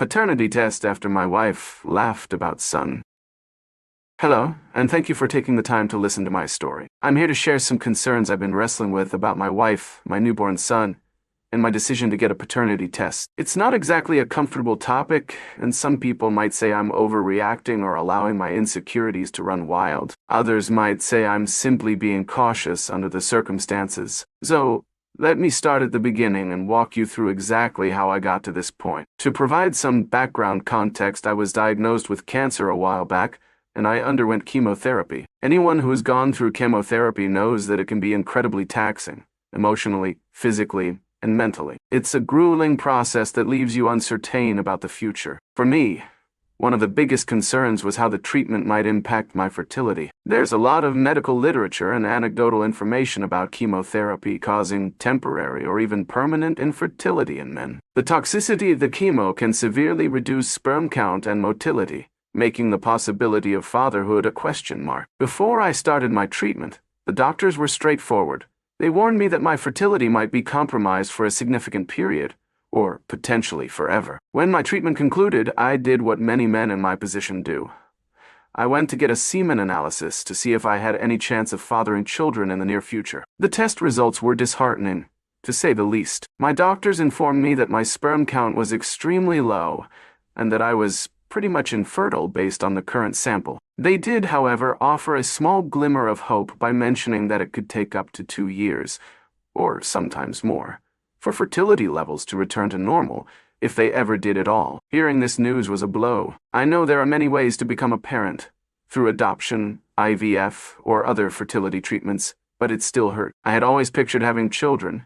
paternity test after my wife laughed about son. Hello, and thank you for taking the time to listen to my story. I'm here to share some concerns I've been wrestling with about my wife, my newborn son, and my decision to get a paternity test. It's not exactly a comfortable topic, and some people might say I'm overreacting or allowing my insecurities to run wild. Others might say I'm simply being cautious under the circumstances. So, let me start at the beginning and walk you through exactly how I got to this point. To provide some background context, I was diagnosed with cancer a while back, and I underwent chemotherapy. Anyone who has gone through chemotherapy knows that it can be incredibly taxing, emotionally, physically, and mentally. It's a grueling process that leaves you uncertain about the future. For me, one of the biggest concerns was how the treatment might impact my fertility. There's a lot of medical literature and anecdotal information about chemotherapy causing temporary or even permanent infertility in men. The toxicity of the chemo can severely reduce sperm count and motility, making the possibility of fatherhood a question mark. Before I started my treatment, the doctors were straightforward. They warned me that my fertility might be compromised for a significant period, or potentially forever. When my treatment concluded, I did what many men in my position do. I went to get a semen analysis to see if I had any chance of fathering children in the near future. The test results were disheartening, to say the least. My doctors informed me that my sperm count was extremely low, and that I was pretty much infertile based on the current sample. They did, however, offer a small glimmer of hope by mentioning that it could take up to 2 years, or sometimes more, for fertility levels to return to normal, if they ever did at all. Hearing this news was a blow. I know there are many ways to become a parent, through adoption, IVF, or other fertility treatments, but it still hurt. I had always pictured having children,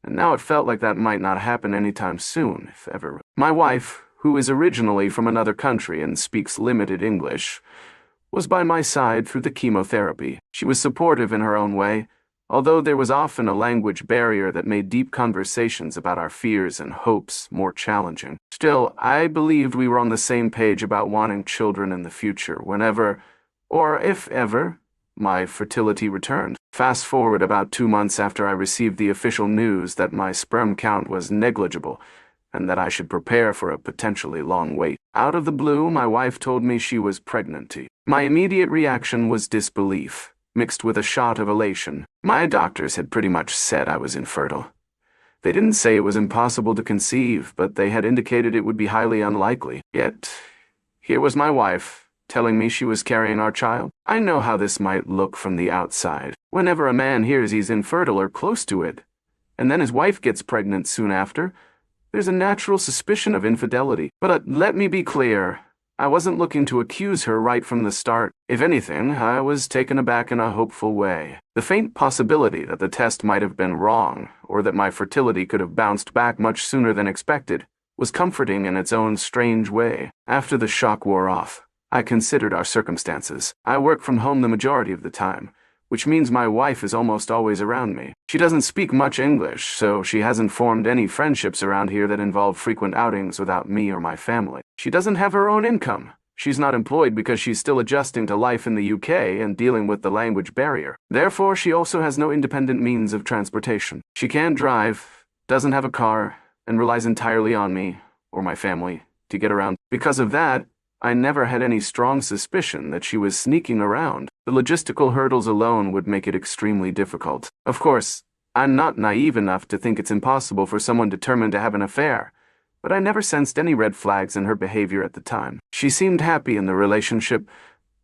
and now it felt like that might not happen anytime soon, if ever. My wife, who is originally from another country and speaks limited English, was by my side through the chemotherapy. She was supportive in her own way, although there was often a language barrier that made deep conversations about our fears and hopes more challenging. Still, I believed we were on the same page about wanting children in the future whenever, or if ever, my fertility returned. Fast forward about 2 months after I received the official news that my sperm count was negligible and that I should prepare for a potentially long wait. Out of the blue, my wife told me she was pregnant. My immediate reaction was disbelief, mixed with a shot of elation. My doctors had pretty much said I was infertile. They didn't say it was impossible to conceive, but they had indicated it would be highly unlikely. Yet, here was my wife, telling me she was carrying our child. I know how this might look from the outside. Whenever a man hears he's infertile or close to it, and then his wife gets pregnant soon after, there's a natural suspicion of infidelity. But let me be clear, I wasn't looking to accuse her right from the start. If anything, I was taken aback in a hopeful way. The faint possibility that the test might have been wrong, or that my fertility could have bounced back much sooner than expected, was comforting in its own strange way. After the shock wore off, I considered our circumstances. I work from home the majority of the time, which means my wife is almost always around me. She doesn't speak much English, so she hasn't formed any friendships around here that involve frequent outings without me or my family. She doesn't have her own income. She's not employed because she's still adjusting to life in the UK and dealing with the language barrier. Therefore, she also has no independent means of transportation. She can't drive, doesn't have a car, and relies entirely on me, or my family, to get around. Because of that, I never had any strong suspicion that she was sneaking around. The logistical hurdles alone would make it extremely difficult. Of course, I'm not naive enough to think it's impossible for someone determined to have an affair, but I never sensed any red flags in her behavior at the time. She seemed happy in the relationship,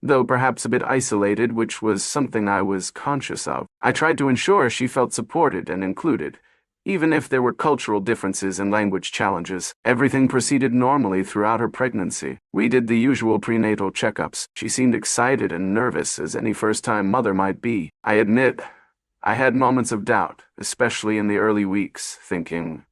though perhaps a bit isolated, which was something I was conscious of. I tried to ensure she felt supported and included, even if there were cultural differences and language challenges. Everything proceeded normally throughout her pregnancy. We did the usual prenatal checkups. She seemed excited and nervous, as any first-time mother might be. I admit, I had moments of doubt, especially in the early weeks, thinking,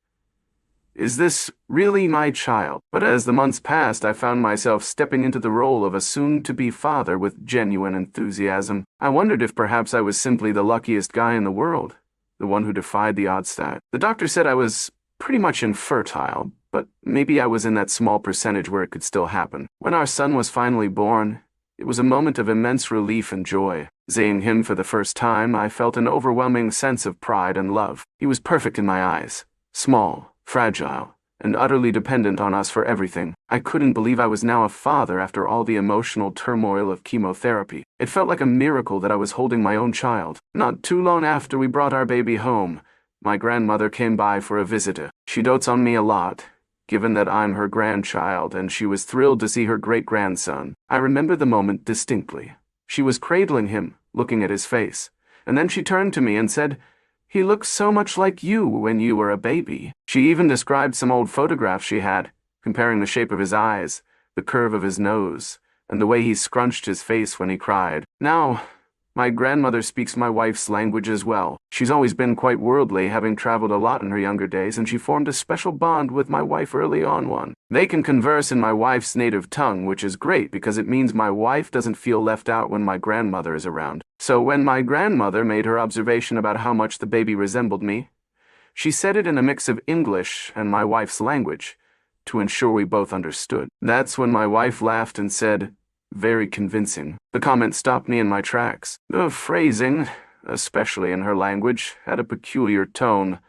is this really my child? But as the months passed, I found myself stepping into the role of a soon-to-be father with genuine enthusiasm. I wondered if perhaps I was simply the luckiest guy in the world, the one who defied the odds stack. The doctor said I was pretty much infertile, but maybe I was in that small percentage where it could still happen. When our son was finally born, it was a moment of immense relief and joy. Seeing him for the first time, I felt an overwhelming sense of pride and love. He was perfect in my eyes. Small, fragile, and utterly dependent on us for everything. I couldn't believe I was now a father after all the emotional turmoil of chemotherapy. It felt like a miracle that I was holding my own child. Not too long after we brought our baby home, my grandmother came by for a visit. She dotes on me a lot, given that I'm her grandchild, and she was thrilled to see her great-grandson. I remember the moment distinctly. She was cradling him, looking at his face, and then she turned to me and said, "He looks so much like you when you were a baby." She even described some old photographs she had, comparing the shape of his eyes, the curve of his nose, and the way he scrunched his face when he cried. Now, my grandmother speaks my wife's language as well. She's always been quite worldly, having traveled a lot in her younger days, and she formed a special bond with my wife early on. They can converse in my wife's native tongue, which is great because it means my wife doesn't feel left out when my grandmother is around. So when my grandmother made her observation about how much the baby resembled me, she said it in a mix of English and my wife's language, to ensure we both understood. That's when my wife laughed and said, "Very convincing." The comment stopped me in my tracks. The phrasing, especially in her language, had a peculiar tone,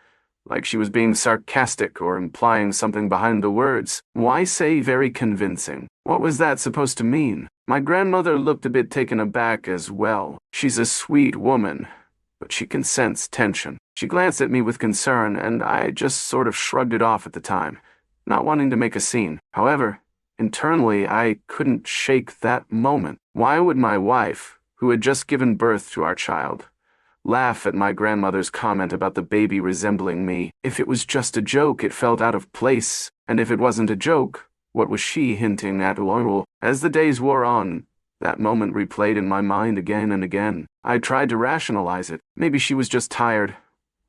like she was being sarcastic or implying something behind the words. Why say very convincing? What was that supposed to mean? My grandmother looked a bit taken aback as well. She's a sweet woman, but she can sense tension. She glanced at me with concern, and I just sort of shrugged it off at the time, not wanting to make a scene. However, internally, I couldn't shake that moment. Why would my wife, who had just given birth to our child, laugh at my grandmother's comment about the baby resembling me? If it was just a joke, it felt out of place, and if it wasn't a joke, what was she hinting at? As the days wore on, that moment replayed in my mind again and again. I tried to rationalize it. Maybe she was just tired,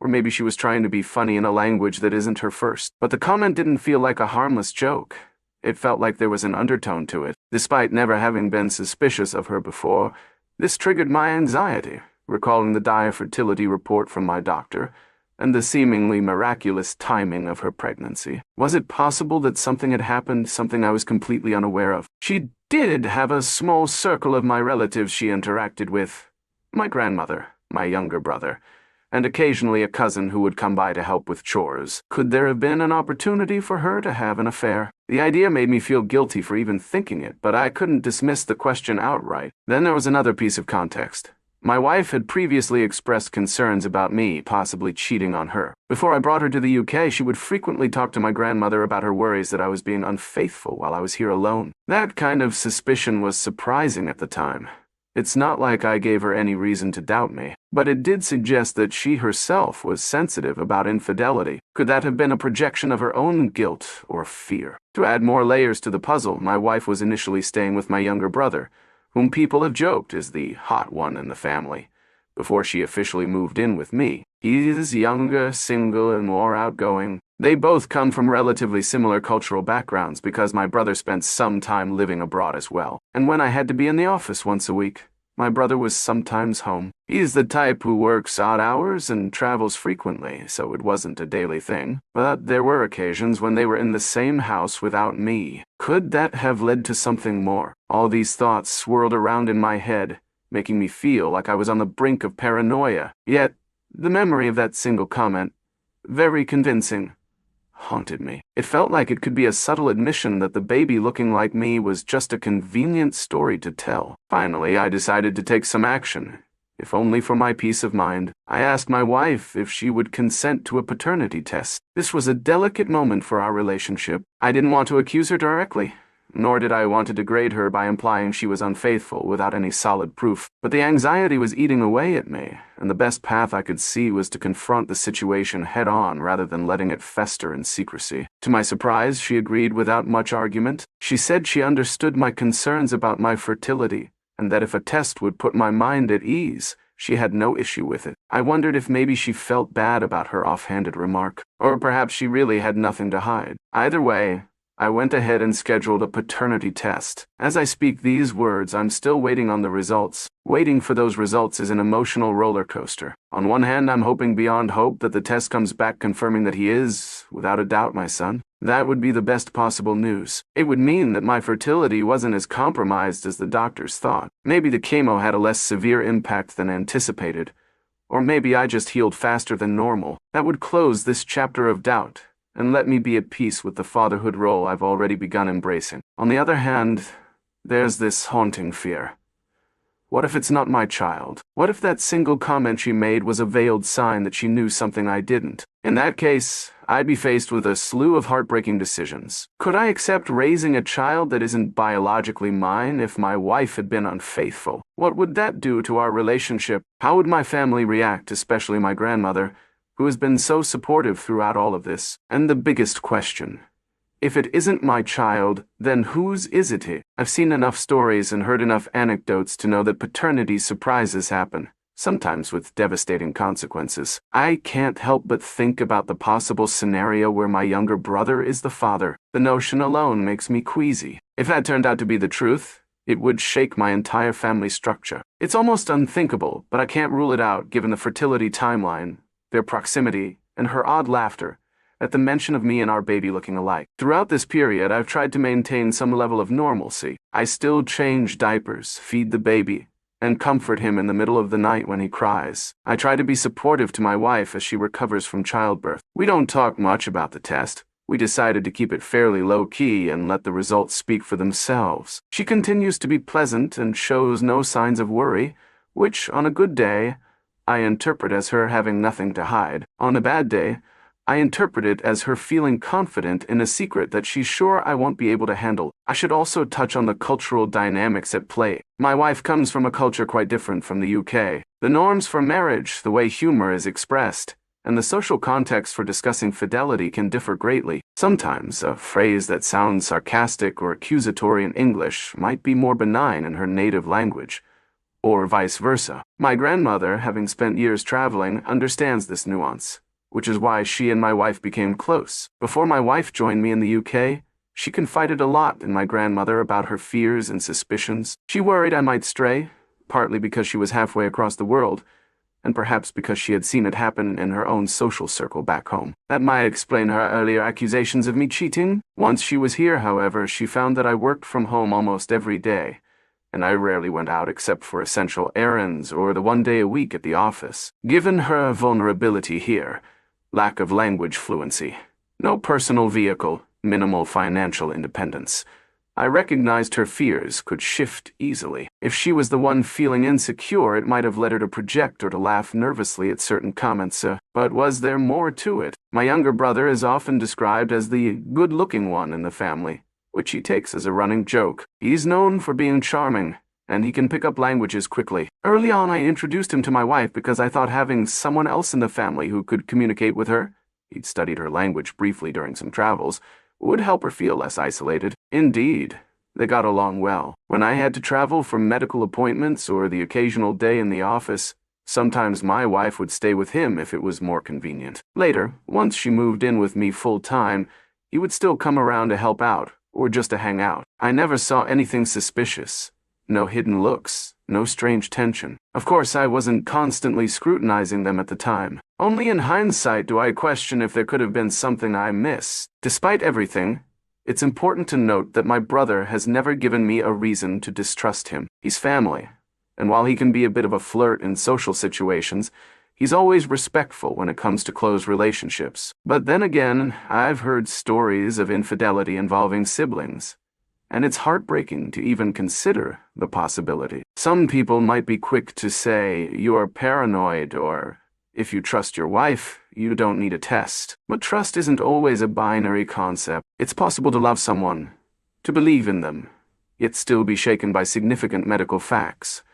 or maybe she was trying to be funny in a language that isn't her first. But the comment didn't feel like a harmless joke. It felt like there was an undertone to it. Despite never having been suspicious of her before, this triggered my anxiety, recalling the dire fertility report from my doctor and the seemingly miraculous timing of her pregnancy. Was it possible that something had happened, something I was completely unaware of? She did have a small circle of my relatives she interacted with. My grandmother, my younger brother, and occasionally a cousin who would come by to help with chores. Could there have been an opportunity for her to have an affair? The idea made me feel guilty for even thinking it, but I couldn't dismiss the question outright. Then there was another piece of context. My wife had previously expressed concerns about me possibly cheating on her. Before I brought her to the UK, she would frequently talk to my grandmother about her worries that I was being unfaithful while I was here alone. That kind of suspicion was surprising at the time. It's not like I gave her any reason to doubt me, but it did suggest that she herself was sensitive about infidelity. Could that have been a projection of her own guilt or fear? To add more layers to the puzzle, my wife was initially staying with my younger brother, whom people have joked is the hot one in the family, before she officially moved in with me. He is younger, single, and more outgoing. They both come from relatively similar cultural backgrounds because my brother spent some time living abroad as well. And when I had to be in the office once a week, my brother was sometimes home. He's the type who works odd hours and travels frequently, so it wasn't a daily thing. But there were occasions when they were in the same house without me. Could that have led to something more? All these thoughts swirled around in my head, making me feel like I was on the brink of paranoia. Yet, the memory of that single comment, very convincing, haunted me. It felt like it could be a subtle admission that the baby looking like me was just a convenient story to tell. Finally, I decided to take some action, if only for my peace of mind. I asked my wife if she would consent to a paternity test. This was a delicate moment for our relationship. I didn't want to accuse her directly, nor did I want to degrade her by implying she was unfaithful without any solid proof. But the anxiety was eating away at me, and the best path I could see was to confront the situation head-on rather than letting it fester in secrecy. To my surprise, she agreed without much argument. She said she understood my concerns about my fertility, and that if a test would put my mind at ease, she had no issue with it. I wondered if maybe she felt bad about her offhanded remark, or perhaps she really had nothing to hide. Either way, I went ahead and scheduled a paternity test. As I speak these words, I'm still waiting on the results. Waiting for those results is an emotional roller coaster. On one hand, I'm hoping beyond hope that the test comes back confirming that he is, without a doubt, my son. That would be the best possible news. It would mean that my fertility wasn't as compromised as the doctors thought. Maybe the chemo had a less severe impact than anticipated. Or maybe I just healed faster than normal. That would close this chapter of doubt and let me be at peace with the fatherhood role I've already begun embracing. On the other hand, there's this haunting fear. What if it's not my child? What if that single comment she made was a veiled sign that she knew something I didn't? In that case, I'd be faced with a slew of heartbreaking decisions. Could I accept raising a child that isn't biologically mine if my wife had been unfaithful? What would that do to our relationship? How would my family react, especially my grandmother, who has been so supportive throughout all of this? And the biggest question: if it isn't my child, then whose is it? I've seen enough stories and heard enough anecdotes to know that paternity surprises happen, sometimes with devastating consequences. I can't help but think about the possible scenario where my younger brother is the father. The notion alone makes me queasy. If that turned out to be the truth, it would shake my entire family structure. It's almost unthinkable, but I can't rule it out given the fertility timeline, their proximity, and her odd laughter at the mention of me and our baby looking alike. Throughout this period, I've tried to maintain some level of normalcy. I still change diapers, feed the baby, and comfort him in the middle of the night when he cries. I try to be supportive to my wife as she recovers from childbirth. We don't talk much about the test. We decided to keep it fairly low-key and let the results speak for themselves. She continues to be pleasant and shows no signs of worry, which, on a good day, I interpret as her having nothing to hide. On a bad day, I interpret it as her feeling confident in a secret that she's sure I won't be able to handle. I should also touch on the cultural dynamics at play. My wife comes from a culture quite different from the UK. The norms for marriage, the way humor is expressed, and the social context for discussing fidelity can differ greatly. Sometimes a phrase that sounds sarcastic or accusatory in English might be more benign in her native language, or vice versa. My grandmother, having spent years traveling, understands this nuance, which is why she and my wife became close. Before my wife joined me in the UK, she confided a lot in my grandmother about her fears and suspicions. She worried I might stray, partly because she was halfway across the world, and perhaps because she had seen it happen in her own social circle back home. That might explain her earlier accusations of me cheating. Once she was here, however, she found that I worked from home almost every day, and I rarely went out except for essential errands or the one day a week at the office. Given her vulnerability here, lack of language fluency, no personal vehicle, minimal financial independence, I recognized her fears could shift easily. If she was the one feeling insecure, it might have led her to project or to laugh nervously at certain comments. But was there more to it? My younger brother is often described as the good-looking one in the family, which he takes as a running joke. He's known for being charming, and he can pick up languages quickly. Early on, I introduced him to my wife because I thought having someone else in the family who could communicate with her, he'd studied her language briefly during some travels, would help her feel less isolated. Indeed, they got along well. When I had to travel for medical appointments or the occasional day in the office, sometimes my wife would stay with him if it was more convenient. Later, once she moved in with me full-time, he would still come around to help out, or just to hang out. I never saw anything suspicious. No hidden looks, no strange tension. Of course, I wasn't constantly scrutinizing them at the time. Only in hindsight do I question if there could have been something I missed. Despite everything, it's important to note that my brother has never given me a reason to distrust him. He's family, and while he can be a bit of a flirt in social situations, he's always respectful when it comes to close relationships. But then again, I've heard stories of infidelity involving siblings, and it's heartbreaking to even consider the possibility. Some people might be quick to say, "You're paranoid," or, "If you trust your wife, you don't need a test." But trust isn't always a binary concept. It's possible to love someone, to believe in them, yet still be shaken by significant medical facts,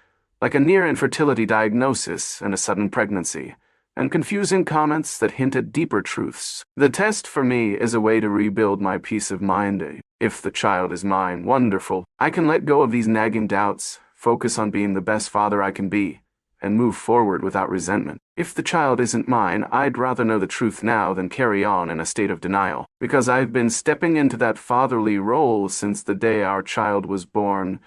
like a near infertility diagnosis and a sudden pregnancy, and confusing comments that hint at deeper truths. The test for me is a way to rebuild my peace of mind. If the child is mine, wonderful. I can let go of these nagging doubts, focus on being the best father I can be, and move forward without resentment. If the child isn't mine, I'd rather know the truth now than carry on in a state of denial, because I've been stepping into that fatherly role since the day our child was born.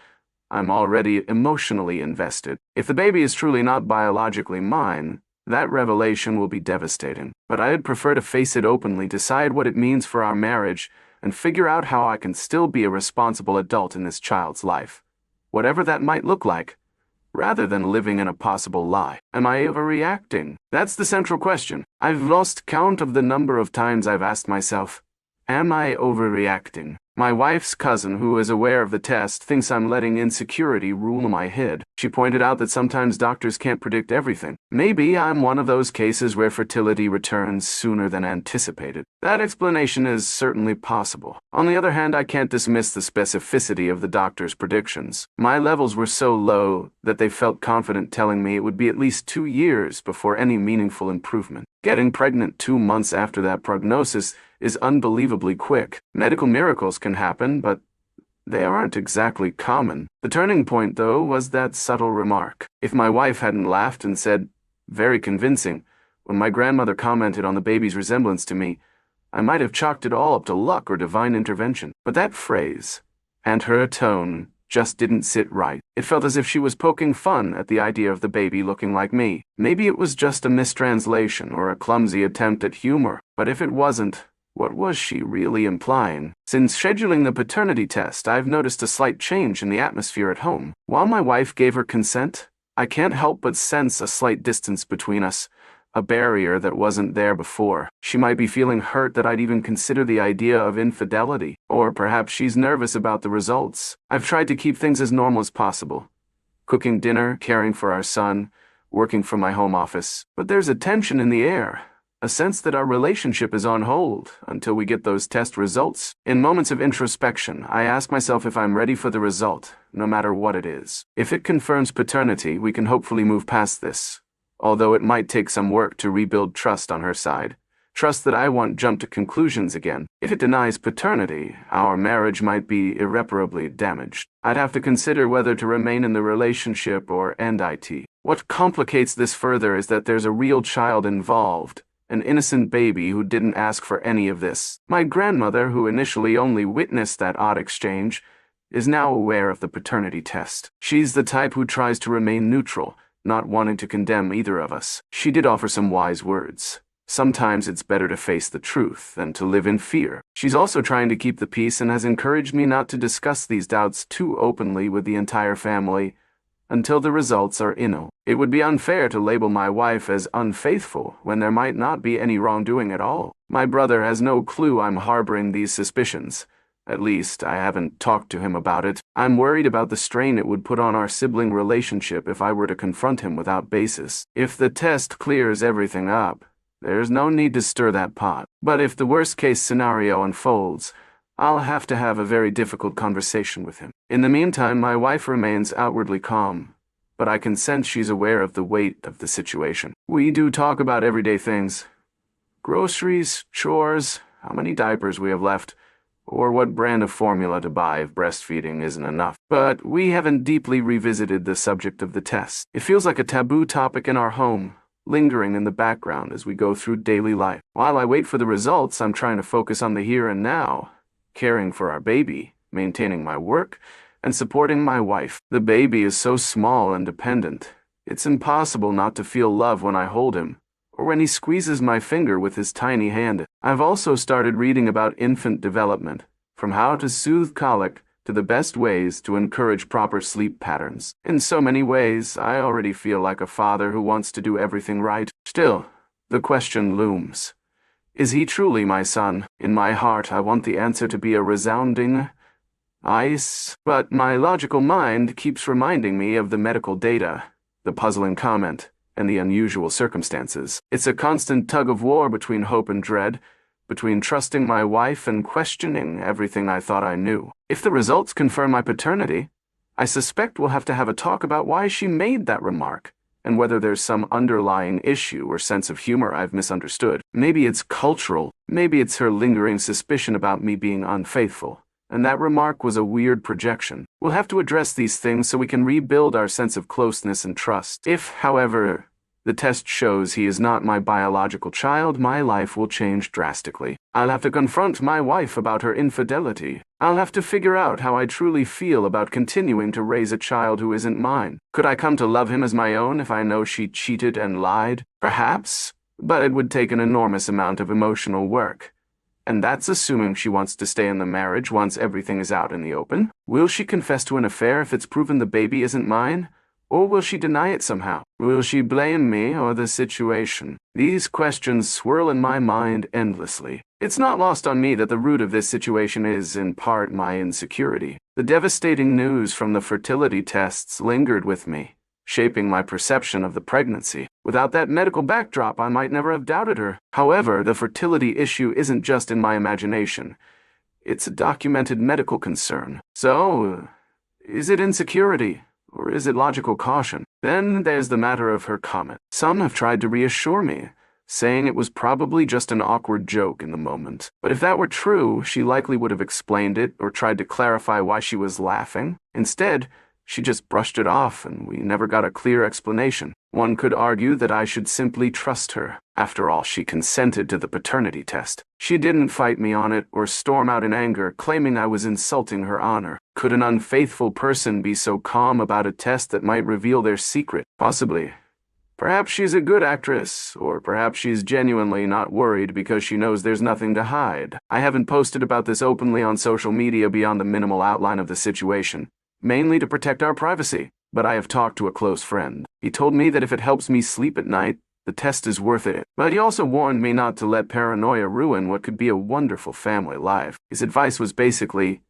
I'm already emotionally invested. If the baby is truly not biologically mine, that revelation will be devastating. But I'd prefer to face it openly, decide what it means for our marriage, and figure out how I can still be a responsible adult in this child's life, whatever that might look like, rather than living in a possible lie. Am I overreacting? That's the central question. I've lost count of the number of times I've asked myself, am I overreacting? My wife's cousin, who is aware of the test, thinks I'm letting insecurity rule my head. She pointed out that sometimes doctors can't predict everything. Maybe I'm one of those cases where fertility returns sooner than anticipated. That explanation is certainly possible. On the other hand, I can't dismiss the specificity of the doctor's predictions. My levels were so low that they felt confident telling me it would be at least 2 years before any meaningful improvement. Getting pregnant 2 months after that prognosis is unbelievably quick. Medical miracles can happen, but they aren't exactly common. The turning point, though, was that subtle remark. If my wife hadn't laughed and said, "Very convincing," when my grandmother commented on the baby's resemblance to me, I might have chalked it all up to luck or divine intervention. But that phrase, and her tone, just didn't sit right. It felt as if she was poking fun at the idea of the baby looking like me. Maybe it was just a mistranslation or a clumsy attempt at humor, but if it wasn't, what was she really implying? Since scheduling the paternity test, I've noticed a slight change in the atmosphere at home. While my wife gave her consent, I can't help but sense a slight distance between us, a barrier that wasn't there before. She might be feeling hurt that I'd even consider the idea of infidelity, or perhaps she's nervous about the results. I've tried to keep things as normal as possible, cooking dinner, caring for our son, working from my home office. But there's a tension in the air. A sense that our relationship is on hold until we get those test results. In moments of introspection, I ask myself if I'm ready for the result, no matter what it is. If it confirms paternity, we can hopefully move past this, although it might take some work to rebuild trust on her side. Trust that I won't jump to conclusions again. If it denies paternity, our marriage might be irreparably damaged. I'd have to consider whether to remain in the relationship or end it. What complicates this further is that there's a real child involved. An innocent baby who didn't ask for any of this. My grandmother, who initially only witnessed that odd exchange, is now aware of the paternity test. She's the type who tries to remain neutral, not wanting to condemn either of us. She did offer some wise words. Sometimes it's better to face the truth than to live in fear. She's also trying to keep the peace and has encouraged me not to discuss these doubts too openly with the entire family until the results are in. It would be unfair to label my wife as unfaithful when there might not be any wrongdoing at all. My brother has no clue I'm harboring these suspicions. At least, I haven't talked to him about it. I'm worried about the strain it would put on our sibling relationship if I were to confront him without basis. If the test clears everything up, there's no need to stir that pot. But if the worst-case scenario unfolds, I'll have to have a very difficult conversation with him. In the meantime, my wife remains outwardly calm, but I can sense she's aware of the weight of the situation. We do talk about everyday things. Groceries, chores, how many diapers we have left, or what brand of formula to buy if breastfeeding isn't enough. But we haven't deeply revisited the subject of the test. It feels like a taboo topic in our home, lingering in the background as we go through daily life. While I wait for the results, I'm trying to focus on the here and now, caring for our baby, maintaining my work, and supporting my wife. The baby is so small and dependent. It's impossible not to feel love when I hold him, or when he squeezes my finger with his tiny hand. I've also started reading about infant development, from how to soothe colic to the best ways to encourage proper sleep patterns. In so many ways, I already feel like a father who wants to do everything right. Still, the question looms. Is he truly my son? In my heart, I want the answer to be a resounding ice, but my logical mind keeps reminding me of the medical data, the puzzling comment, and the unusual circumstances. It's a constant tug-of-war between hope and dread, between trusting my wife and questioning everything I thought I knew. If the results confirm my paternity, I suspect we'll have to have a talk about why she made that remark, and whether there's some underlying issue or sense of humor I've misunderstood. Maybe it's cultural, maybe it's her lingering suspicion about me being unfaithful, and that remark was a weird projection. We'll have to address these things so we can rebuild our sense of closeness and trust. If, however, the test shows he is not my biological child, my life will change drastically. I'll have to confront my wife about her infidelity. I'll have to figure out how I truly feel about continuing to raise a child who isn't mine. Could I come to love him as my own if I know she cheated and lied? Perhaps, but it would take an enormous amount of emotional work. And that's assuming she wants to stay in the marriage once everything is out in the open. Will she confess to an affair if it's proven the baby isn't mine? Or will she deny it somehow? Will she blame me or the situation? These questions swirl in my mind endlessly. It's not lost on me that the root of this situation is, in part, my insecurity. The devastating news from the fertility tests lingered with me, shaping my perception of the pregnancy. Without that medical backdrop, I might never have doubted her. However, the fertility issue isn't just in my imagination. It's a documented medical concern. So, is it insecurity? Or is it logical caution? Then there's the matter of her comment. Some have tried to reassure me, saying it was probably just an awkward joke in the moment. But if that were true, she likely would have explained it or tried to clarify why she was laughing. Instead, she just brushed it off, and we never got a clear explanation. One could argue that I should simply trust her. After all, she consented to the paternity test. She didn't fight me on it or storm out in anger, claiming I was insulting her honor. Could an unfaithful person be so calm about a test that might reveal their secret? Possibly. Perhaps she's a good actress, or perhaps she's genuinely not worried because she knows there's nothing to hide. I haven't posted about this openly on social media beyond the minimal outline of the situation, mainly to protect our privacy. But I have talked to a close friend. He told me that if it helps me sleep at night, the test is worth it. But he also warned me not to let paranoia ruin what could be a wonderful family life. His advice was basically,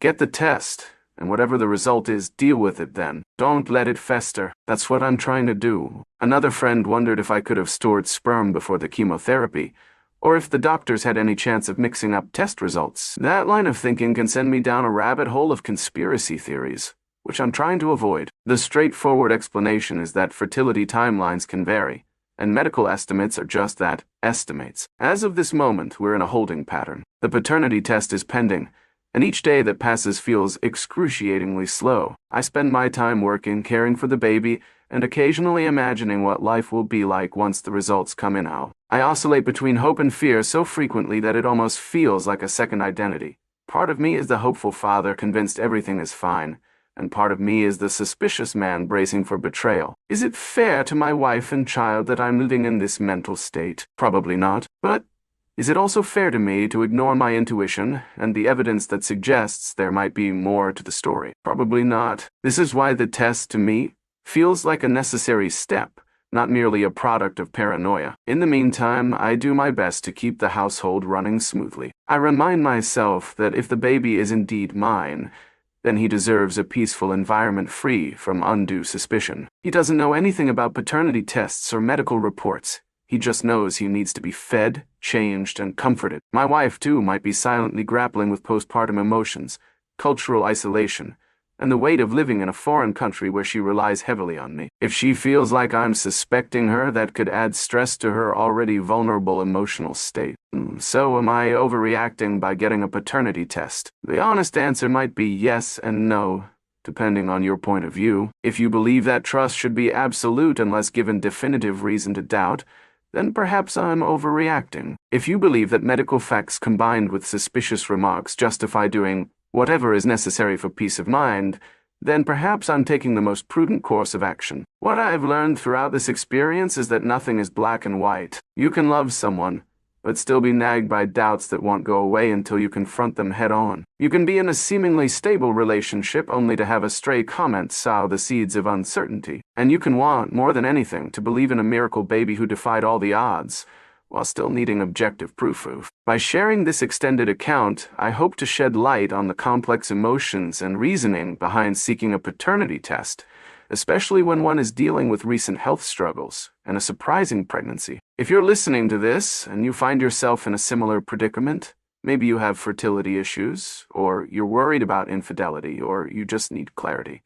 get the test, and whatever the result is, deal with it then. Don't let it fester. That's what I'm trying to do. Another friend wondered if I could have stored sperm before the chemotherapy, or if the doctors had any chance of mixing up test results. That line of thinking can send me down a rabbit hole of conspiracy theories, which I'm trying to avoid. The straightforward explanation is that fertility timelines can vary, and medical estimates are just that, estimates. As of this moment, we're in a holding pattern. The paternity test is pending, and each day that passes feels excruciatingly slow. I spend my time working, caring for the baby, and occasionally imagining what life will be like once the results come in out. I oscillate between hope and fear so frequently that it almost feels like a second identity. Part of me is the hopeful father convinced everything is fine, and part of me is the suspicious man bracing for betrayal. Is it fair to my wife and child that I'm living in this mental state? Probably not. But is it also fair to me to ignore my intuition and the evidence that suggests there might be more to the story? Probably not. This is why the test, to me, feels like a necessary step, not merely a product of paranoia. In the meantime, I do my best to keep the household running smoothly. I remind myself that if the baby is indeed mine, then he deserves a peaceful environment free from undue suspicion. He doesn't know anything about paternity tests or medical reports. He just knows he needs to be fed, changed, and comforted. My wife, too, might be silently grappling with postpartum emotions, cultural isolation, and the weight of living in a foreign country where she relies heavily on me. If she feels like I'm suspecting her, that could add stress to her already vulnerable emotional state. So am I overreacting by getting a paternity test? The honest answer might be yes and no, depending on your point of view. If you believe that trust should be absolute unless given definitive reason to doubt, then perhaps I'm overreacting. If you believe that medical facts combined with suspicious remarks justify doing whatever is necessary for peace of mind, then perhaps I'm taking the most prudent course of action. What I've learned throughout this experience is that nothing is black and white. You can love someone, but still be nagged by doubts that won't go away until you confront them head on. You can be in a seemingly stable relationship only to have a stray comment sow the seeds of uncertainty. And you can want, more than anything, to believe in a miracle baby who defied all the odds, while still needing objective proof of. By sharing this extended account, I hope to shed light on the complex emotions and reasoning behind seeking a paternity test, especially when one is dealing with recent health struggles and a surprising pregnancy. If you're listening to this and you find yourself in a similar predicament, maybe you have fertility issues, or you're worried about infidelity, or you just need clarity,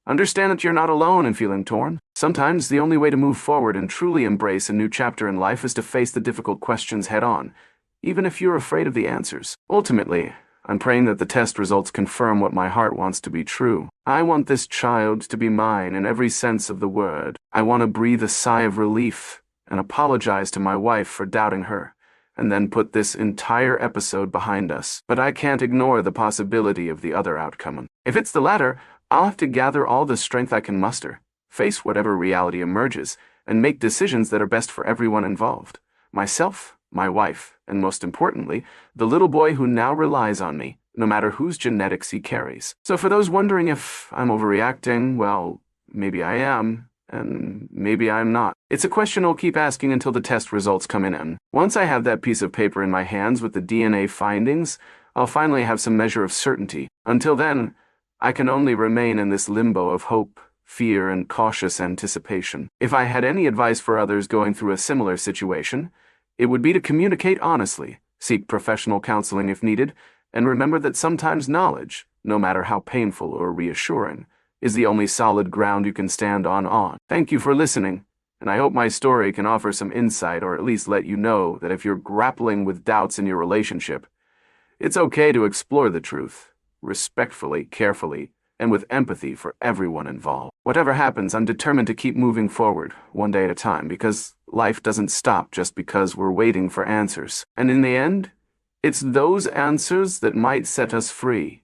understand that you're not alone in feeling torn. Sometimes the only way to move forward and truly embrace a new chapter in life is to face the difficult questions head on, even if you're afraid of the answers. Ultimately, I'm praying that the test results confirm what my heart wants to be true. I want this child to be mine in every sense of the word. I want to breathe a sigh of relief and apologize to my wife for doubting her, and then put this entire episode behind us. But I can't ignore the possibility of the other outcome. If it's the latter, I'll have to gather all the strength I can muster, face whatever reality emerges, and make decisions that are best for everyone involved. Myself, my wife, and most importantly, the little boy who now relies on me, no matter whose genetics he carries. So for those wondering if I'm overreacting, well, maybe I am, and maybe I'm not. It's a question I'll keep asking until the test results come in. Once I have that piece of paper in my hands with the DNA findings, I'll finally have some measure of certainty. Until then, I can only remain in this limbo of hope, fear, and cautious anticipation. If I had any advice for others going through a similar situation, it would be to communicate honestly, seek professional counseling if needed, and remember that sometimes knowledge, no matter how painful or reassuring, is the only solid ground you can stand on. Thank you for listening, and I hope my story can offer some insight or at least let you know that if you're grappling with doubts in your relationship, it's okay to explore the truth, respectfully, carefully, and with empathy for everyone involved. Whatever happens, I'm determined to keep moving forward, one day at a time, because life doesn't stop just because we're waiting for answers. And in the end, it's those answers that might set us free.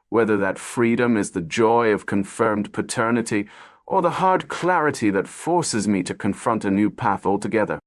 Whether that freedom is the joy of confirmed paternity or the hard clarity that forces me to confront a new path altogether.